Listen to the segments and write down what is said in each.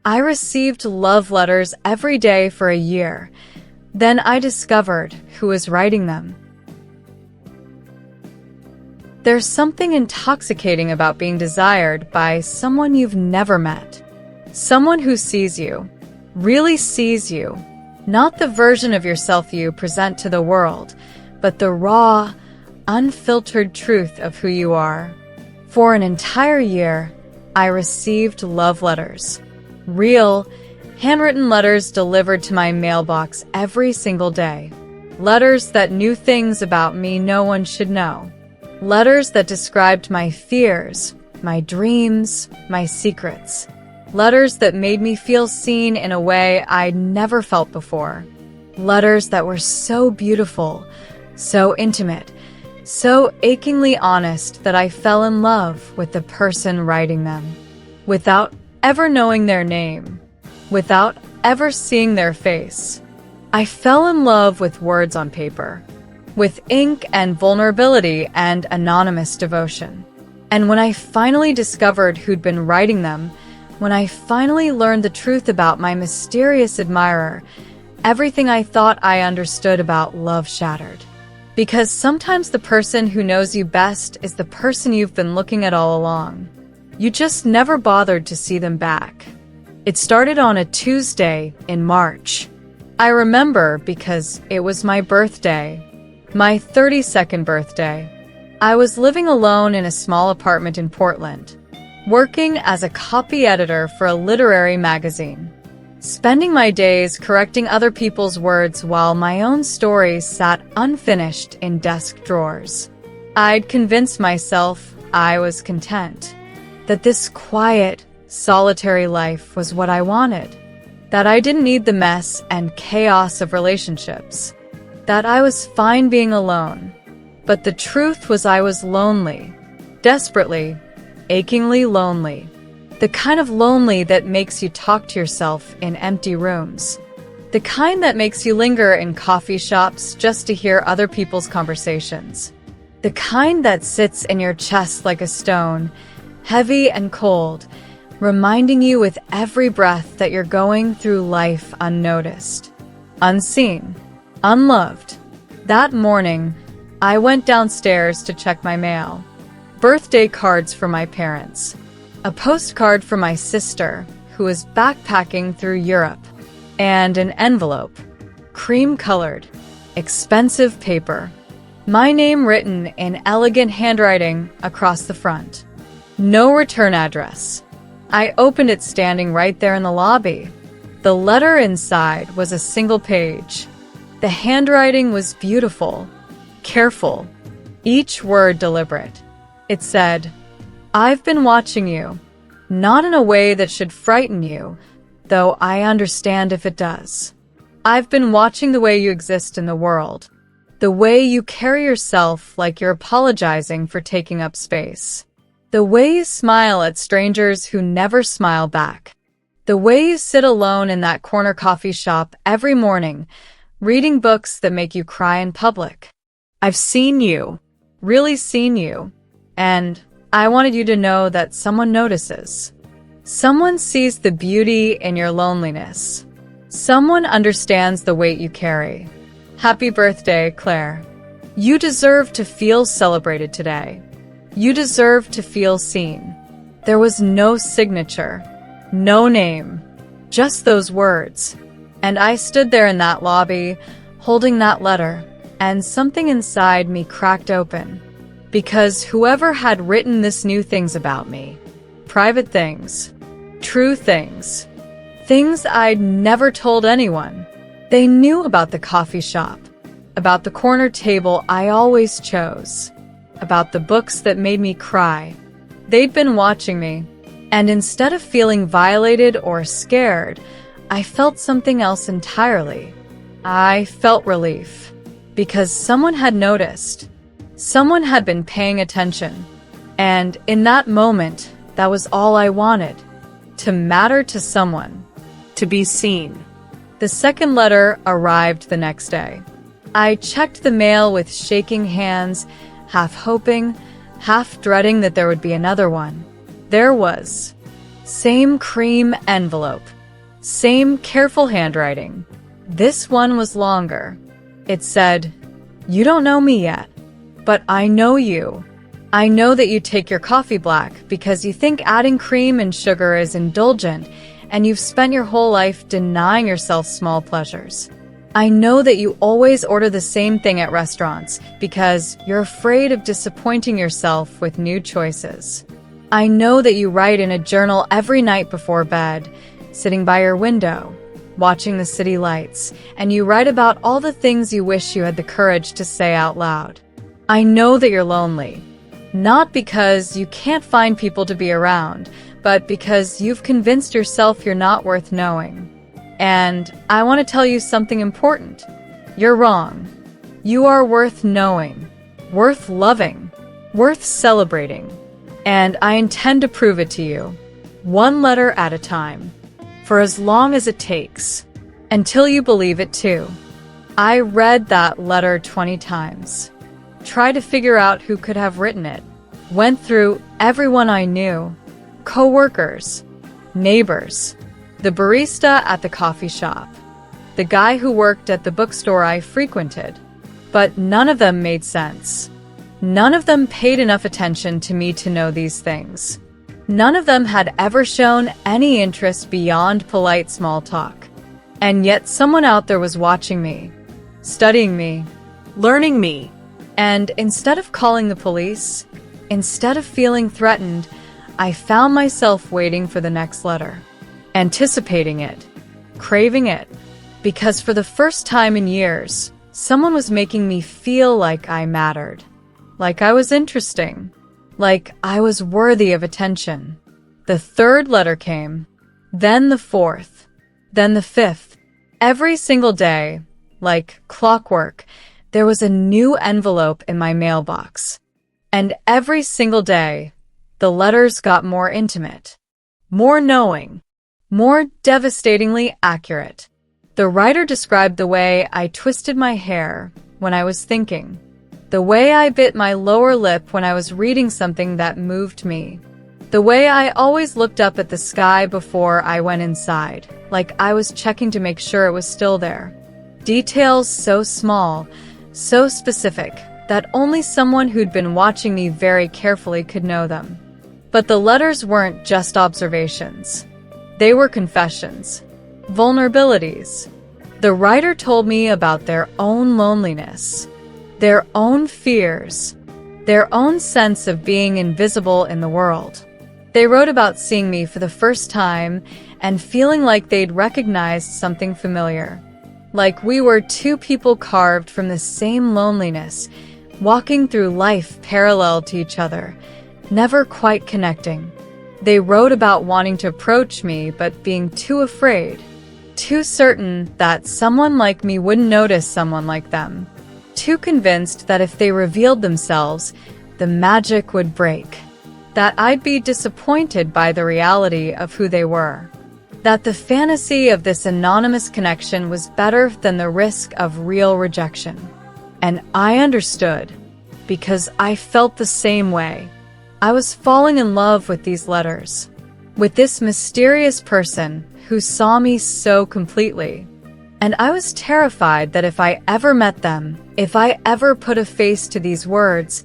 I received love letters every day for a year. Then I discovered who was writing them. There's something intoxicating about being desired by someone you've never met. Someone who sees you, really sees you, not the version of yourself you present to the world, but the raw, unfiltered truth of who you are. For an entire year, I received love letters. Real, handwritten letters delivered to my mailbox every single day. Letters that knew things about me no one should know. Letters that described my fears, my dreams, my secrets. Letters that made me feel seen in a way I'd never felt before. Letters that were so beautiful, so intimate, so achingly honest that I fell in love with the person writing them. Without ever knowing their name, without ever seeing their face, I fell in love with words on paper, with ink and vulnerability and anonymous devotion. And when I finally discovered who'd been writing them, when I finally learned the truth about my mysterious admirer, everything I thought I understood about love shattered. Because sometimes the person who knows you best is the person you've been looking at all along. You just never bothered to see them back. It started on a Tuesday in March. I remember because it was my birthday, my 32nd birthday. I was living alone in a small apartment in Portland, working as a copy editor for a literary magazine, spending my days correcting other people's words while my own stories sat unfinished in desk drawers. I'd convinced myself I was content, that this quiet, solitary life was what I wanted, that I didn't need the mess and chaos of relationships, that I was fine being alone. But the truth was I was lonely, desperately, achingly lonely. The kind of lonely that makes you talk to yourself in empty rooms. The kind that makes you linger in coffee shops just to hear other people's conversations. The kind that sits in your chest like a stone, heavy and cold, reminding you with every breath that you're going through life unnoticed, unseen, unloved. That morning, I went downstairs to check my mail. Birthday cards for my parents. A postcard for my sister, who was backpacking through Europe. And an envelope. Cream-colored. Expensive paper. My name written in elegant handwriting across the front. No return address. I opened it standing right there in the lobby. The letter inside was a single page. The handwriting was beautiful, careful, each word deliberate. It said, "I've been watching you, not in a way that should frighten you, though I understand if it does. I've been watching the way you exist in the world, the way you carry yourself like you're apologizing for taking up space. The way you smile at strangers who never smile back. The way you sit alone in that corner coffee shop every morning, reading books that make you cry in public. I've seen you, really seen you, and I wanted you to know that someone notices. Someone sees the beauty in your loneliness. Someone understands the weight you carry. Happy birthday, Claire. You deserve to feel celebrated today. You deserve to feel seen." There was no signature, no name, just those words. And I stood there in that lobby, holding that letter, and something inside me cracked open. Because whoever had written this knew things about me. Private things. True things. Things I'd never told anyone. They knew about the coffee shop, about the corner table I always chose, about the books that made me cry. They'd been watching me, and instead of feeling violated or scared, I felt something else entirely. I felt relief, because someone had noticed. Someone had been paying attention. And in that moment, that was all I wanted. To matter to someone. To be seen. The second letter arrived the next day. I checked the mail with shaking hands, half hoping, half dreading that there would be another one. There was. Same cream envelope. Same careful handwriting. This one was longer. It said, "You don't know me yet, but I know you. I know that you take your coffee black because you think adding cream and sugar is indulgent, and you've spent your whole life denying yourself small pleasures. I know that you always order the same thing at restaurants because you're afraid of disappointing yourself with new choices. I know that you write in a journal every night before bed, sitting by your window, watching the city lights, and you write about all the things you wish you had the courage to say out loud. I know that you're lonely, not because you can't find people to be around, but because you've convinced yourself you're not worth knowing. And I want to tell you something important. You're wrong. You are worth knowing, worth loving, worth celebrating. And I intend to prove it to you, one letter at a time, for as long as it takes, until you believe it too. I read that letter 20 times, tried to figure out who could have written it, went through everyone I knew, co-workers, neighbors, the barista at the coffee shop, the guy who worked at the bookstore I frequented, but none of them made sense. None of them paid enough attention to me to know these things. None of them had ever shown any interest beyond polite small talk. And yet someone out there was watching me, studying me, learning me. And instead of calling the police, instead of feeling threatened, I found myself waiting for the next letter, anticipating it, craving it, because for the first time in years, someone was making me feel like I mattered, like I was interesting, like I was worthy of attention. The third letter came, then the fourth, then the fifth. Every single day, like clockwork, there was a new envelope in my mailbox. And every single day, the letters got more intimate, more knowing, more devastatingly accurate. The writer described the way I twisted my hair when I was thinking, the way I bit my lower lip when I was reading something that moved me, the way I always looked up at the sky before I went inside, like I was checking to make sure it was still there. Details so small, so specific, that only someone who'd been watching me very carefully could know them. But the letters weren't just observations. They were confessions, vulnerabilities. The writer told me about their own loneliness, their own fears, their own sense of being invisible in the world. They wrote about seeing me for the first time and feeling like they'd recognized something familiar, like we were two people carved from the same loneliness, walking through life parallel to each other, never quite connecting. They wrote about wanting to approach me but being too afraid, too certain that someone like me wouldn't notice someone like them, too convinced that if they revealed themselves, the magic would break, that I'd be disappointed by the reality of who they were, that the fantasy of this anonymous connection was better than the risk of real rejection. And I understood, because I felt the same way. I was falling in love with these letters, with this mysterious person who saw me so completely. And I was terrified that if I ever met them, if I ever put a face to these words,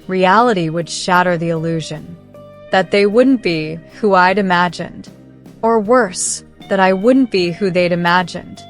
reality would shatter the illusion. That they wouldn't be who I'd imagined. Or worse, that I wouldn't be who they'd imagined.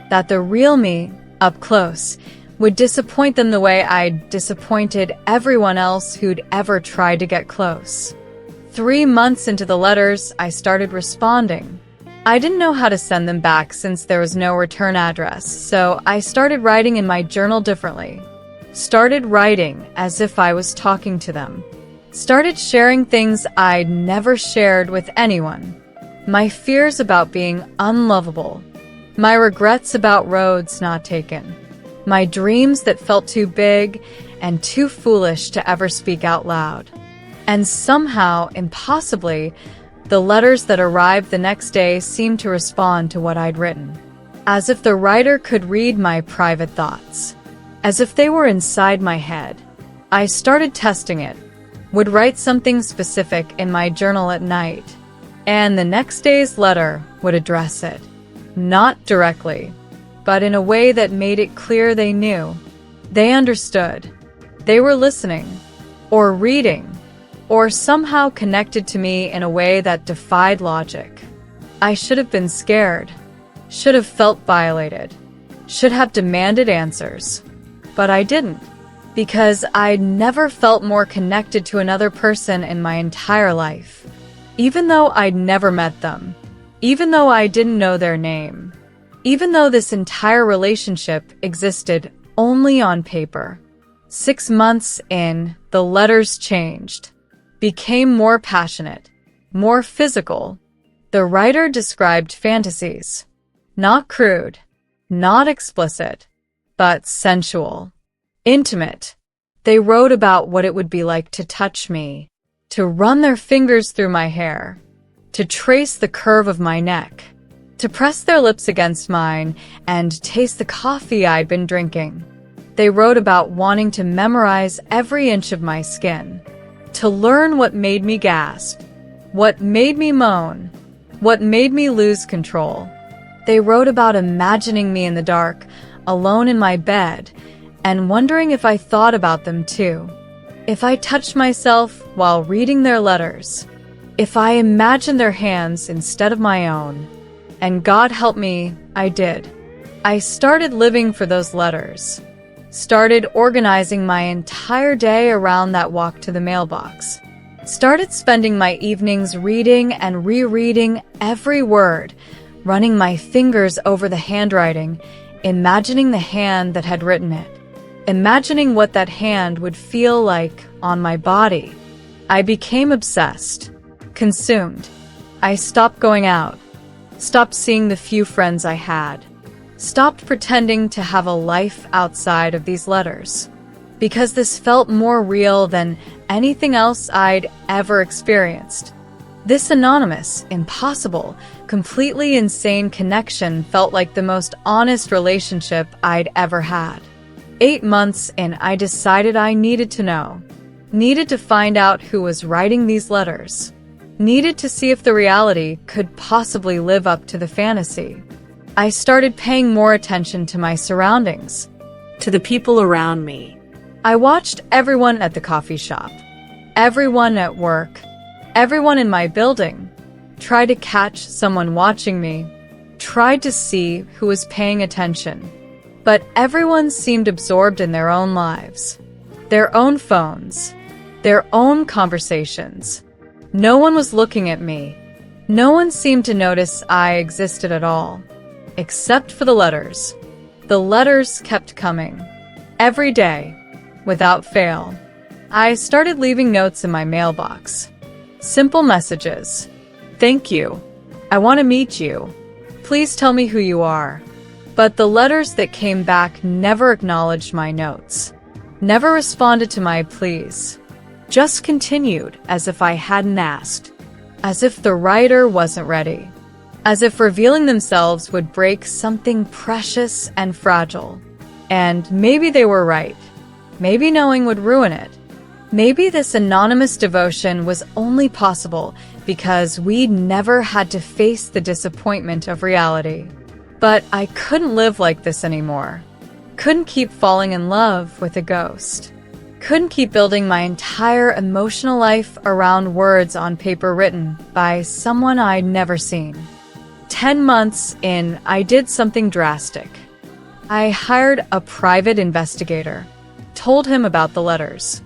That the real me, up close, would disappoint them the way I'd disappointed everyone else who'd ever tried to get close. 3 months into the letters, I started responding. I didn't know how to send them back since there was no return address, so I started writing in my journal differently. Started writing as if I was talking to them. Started sharing things I'd never shared with anyone. My fears about being unlovable. My regrets about roads not taken. My dreams that felt too big and too foolish to ever speak out loud. And somehow, impossibly, the letters that arrived the next day seemed to respond to what I'd written. As if the writer could read my private thoughts. As if they were inside my head. I started testing it. Would write something specific in my journal at night. And the next day's letter would address it. Not directly, but in a way that made it clear they knew. They understood. They were listening, or reading, or somehow connected to me in a way that defied logic. I should have been scared, should have felt violated, should have demanded answers. But I didn't, because I'd never felt more connected to another person in my entire life. Even though I'd never met them, even though I didn't know their name, even though this entire relationship existed only on paper. 6 months in, the letters changed, became more passionate, more physical. The writer described fantasies, not crude, not explicit, but sensual, intimate. They wrote about what it would be like to touch me, to run their fingers through my hair, to trace the curve of my neck, to press their lips against mine and taste the coffee I'd been drinking. They wrote about wanting to memorize every inch of my skin, to learn what made me gasp, what made me moan, what made me lose control. They wrote about imagining me in the dark, alone in my bed, and wondering if I thought about them too. If I touched myself while reading their letters, if I imagined their hands instead of my own. And God help me, I did. I started living for those letters. Started organizing my entire day around that walk to the mailbox. Started spending my evenings reading and rereading every word, running my fingers over the handwriting, imagining the hand that had written it, imagining what that hand would feel like on my body. I became obsessed, consumed. I stopped going out, stopped seeing the few friends I had, stopped pretending to have a life outside of these letters, because this felt more real than anything else I'd ever experienced. This anonymous, impossible, completely insane connection felt like the most honest relationship I'd ever had. 8 months in, I decided I needed to know, needed to find out who was writing these letters, needed to see if the reality could possibly live up to the fantasy. I started paying more attention to my surroundings, to the people around me. I watched everyone at the coffee shop, everyone at work, everyone in my building, tried to catch someone watching me, tried to see who was paying attention. But everyone seemed absorbed in their own lives, their own phones, their own conversations. No one was looking at me. No one seemed to notice I existed at all. Except for the letters. The letters kept coming. Every day, without fail. I started leaving notes in my mailbox. Simple messages. Thank you. I want to meet you. Please tell me who you are. But the letters that came back never acknowledged my notes. Never responded to my pleas. Just continued as if I hadn't asked. As if the writer wasn't ready. As if revealing themselves would break something precious and fragile. And maybe they were right. Maybe knowing would ruin it. Maybe this anonymous devotion was only possible because we never had to face the disappointment of reality. But I couldn't live like this anymore. Couldn't keep falling in love with a ghost. Couldn't keep building my entire emotional life around words on paper written by someone I'd never seen. 10 months in, I did something drastic. I hired a private investigator, told him about the letters,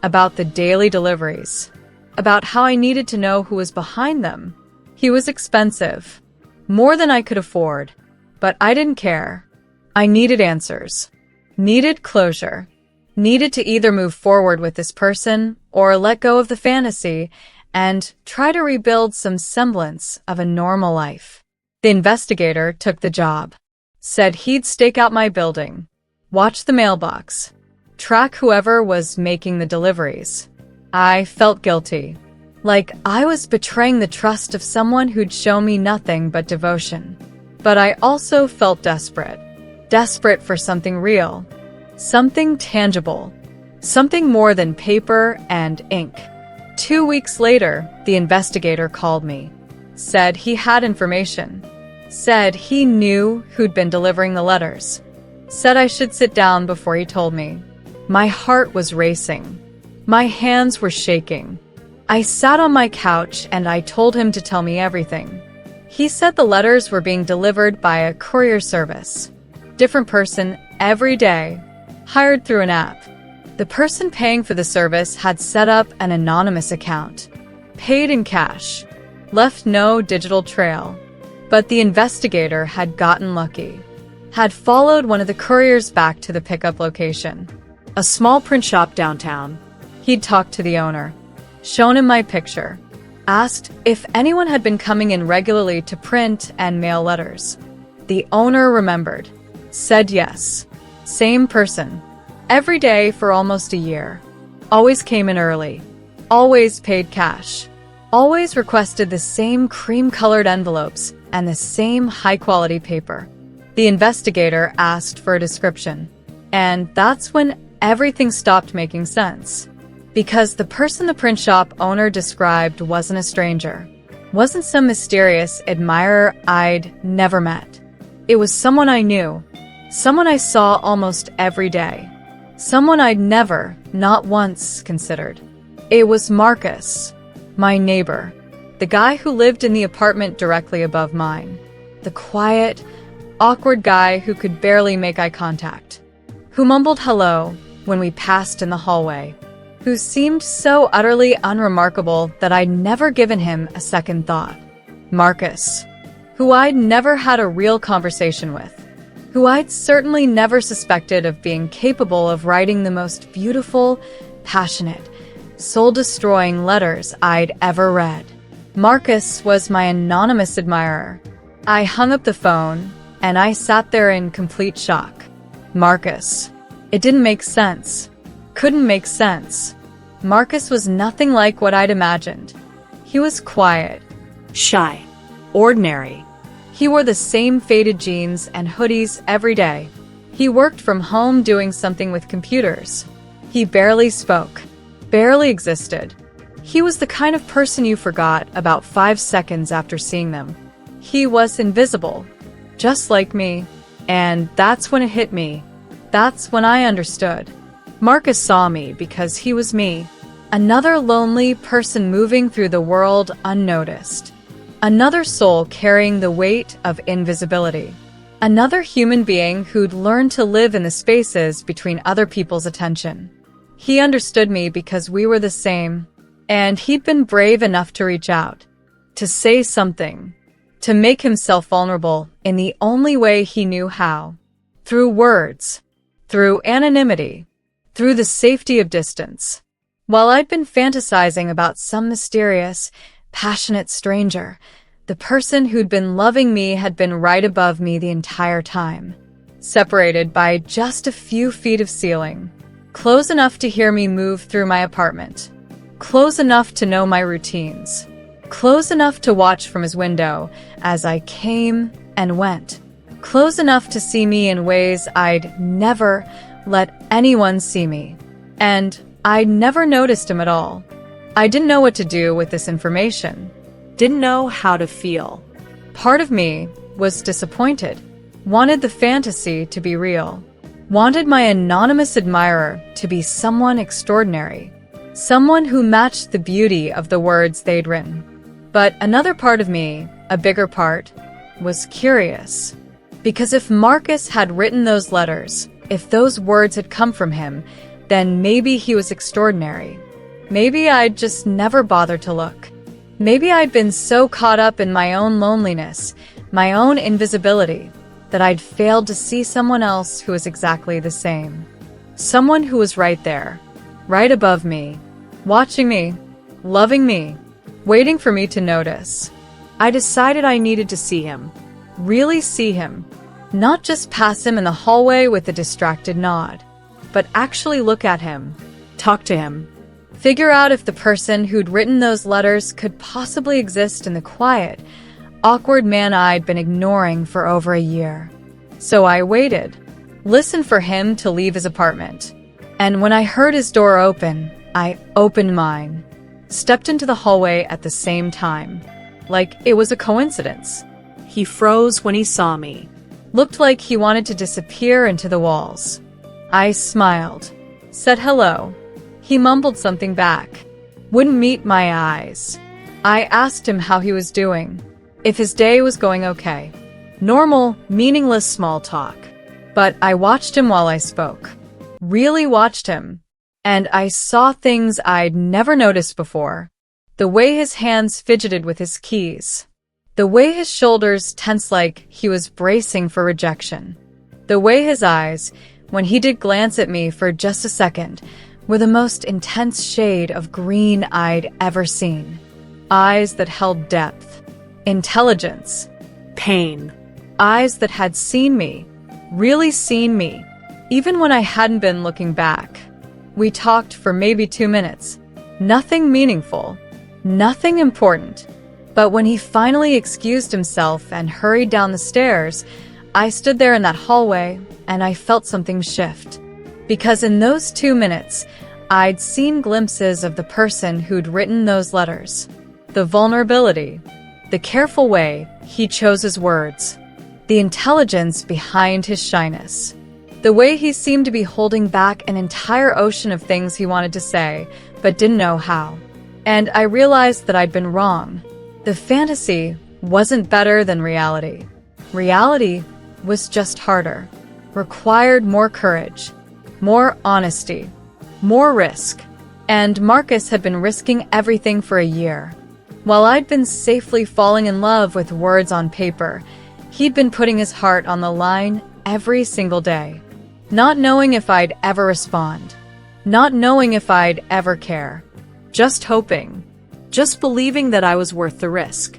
about the daily deliveries, about how I needed to know who was behind them. He was expensive, more than I could afford, but I didn't care. I needed answers, needed closure, needed to either move forward with this person or let go of the fantasy and try to rebuild some semblance of a normal life. The investigator took the job, said he'd stake out my building, watch the mailbox, track whoever was making the deliveries. I felt guilty, like I was betraying the trust of someone who'd shown me nothing but devotion. But I also felt desperate for something real, something tangible, something more than paper and ink. 2 weeks later, the investigator called me. Said he had information. Said he knew who'd been delivering the letters. Said I should sit down before he told me. My heart was racing. My hands were shaking. I sat on my couch and I told him to tell me everything. He said the letters were being delivered by a courier service. Different person every day, hired through an app. The person paying for the service had set up an anonymous account, paid in cash, left no digital trail. But the investigator had gotten lucky, had followed one of the couriers back to the pickup location, a small print shop downtown. He'd talked to the owner, shown him my picture, asked if anyone had been coming in regularly to print and mail letters. The owner remembered, said yes. Same person. Every day for almost a year. Always came in early. Always paid cash. Always requested the same cream-colored envelopes and the same high-quality paper. The investigator asked for a description. And that's when everything stopped making sense. Because the person the print shop owner described wasn't a stranger. Wasn't some mysterious admirer I'd never met. It was someone I knew. Someone I saw almost every day. Someone I'd never, not once, considered. It was Marcus, my neighbor. The guy who lived in the apartment directly above mine. The quiet, awkward guy who could barely make eye contact. Who mumbled hello when we passed in the hallway. Who seemed so utterly unremarkable that I'd never given him a second thought. Marcus, who I'd never had a real conversation with. Who I'd certainly never suspected of being capable of writing the most beautiful, passionate, soul-destroying letters I'd ever read. Marcus was my anonymous admirer. I hung up the phone, and I sat there in complete shock. Marcus. It didn't make sense. Couldn't make sense. Marcus was nothing like what I'd imagined. He was quiet, shy, ordinary. He wore the same faded jeans and hoodies every day. He worked from home doing something with computers. He barely spoke, barely existed. He was the kind of person you forgot about 5 seconds after seeing them. He was invisible, just like me. And that's when it hit me. That's when I understood. Marcus saw me because he was me. Another lonely person moving through the world unnoticed. Another soul carrying the weight of invisibility. Another human being who'd learned to live in the spaces between other people's attention. He understood me because we were the same, and he'd been brave enough to reach out, to say something, to make himself vulnerable in the only way he knew how. Through words, through anonymity, through the safety of distance. While I'd been fantasizing about some mysterious, passionate stranger, the person who'd been loving me had been right above me the entire time, separated by just a few feet of ceiling, close enough to hear me move through my apartment, close enough to know my routines, close enough to watch from his window as I came and went, close enough to see me in ways I'd never let anyone see me, and I'd never noticed him at all. I didn't know what to do with this information. Didn't know how to feel. Part of me was disappointed. Wanted the fantasy to be real. Wanted my anonymous admirer to be someone extraordinary. Someone who matched the beauty of the words they'd written. But another part of me, a bigger part, was curious. Because if Marcus had written those letters, if those words had come from him, then maybe he was extraordinary. Maybe I'd just never bothered to look. Maybe I'd been so caught up in my own loneliness, my own invisibility, that I'd failed to see someone else who was exactly the same. Someone who was right there, right above me, watching me, loving me, waiting for me to notice. I decided I needed to see him. Really see him. Not just pass him in the hallway with a distracted nod, but actually look at him, talk to him. Figure out if the person who'd written those letters could possibly exist in the quiet, awkward man I'd been ignoring for over a year. So I waited, listened for him to leave his apartment. And when I heard his door open, I opened mine, stepped into the hallway at the same time. like it was a coincidence. He froze when he saw me. Looked like he wanted to disappear into the walls. I smiled, said hello. He mumbled something back. Wouldn't meet my eyes. I asked him how he was doing, if his day was going okay. Normal, meaningless small talk. But I watched him while I spoke. Really watched him. And I saw things I'd never noticed before. The way his hands fidgeted with his keys. The way his shoulders tensed like he was bracing for rejection. The way his eyes, when he did glance at me for just a second, were the most intense shade of green I'd ever seen. Eyes that held depth, intelligence, Pain. eyes that had seen me, really seen me, even when I hadn't been looking back. We talked for maybe 2 minutes. Nothing meaningful, nothing important. But when he finally excused himself and hurried down the stairs, I stood there in that hallway and I felt something shift. Because in those 2 minutes, I'd seen glimpses of the person who'd written those letters. The vulnerability, the careful way he chose his words, the intelligence behind his shyness, the way he seemed to be holding back an entire ocean of things he wanted to say, but didn't know how. And I realized that I'd been wrong. The fantasy wasn't better than reality. Reality was just harder, required more courage, more honesty, more risk. And Marcus had been risking everything for a year. While I'd been safely falling in love with words on paper, he'd been putting his heart on the line every single day. Not knowing if I'd ever respond. Not knowing if I'd ever care. Just hoping. Just believing that I was worth the risk.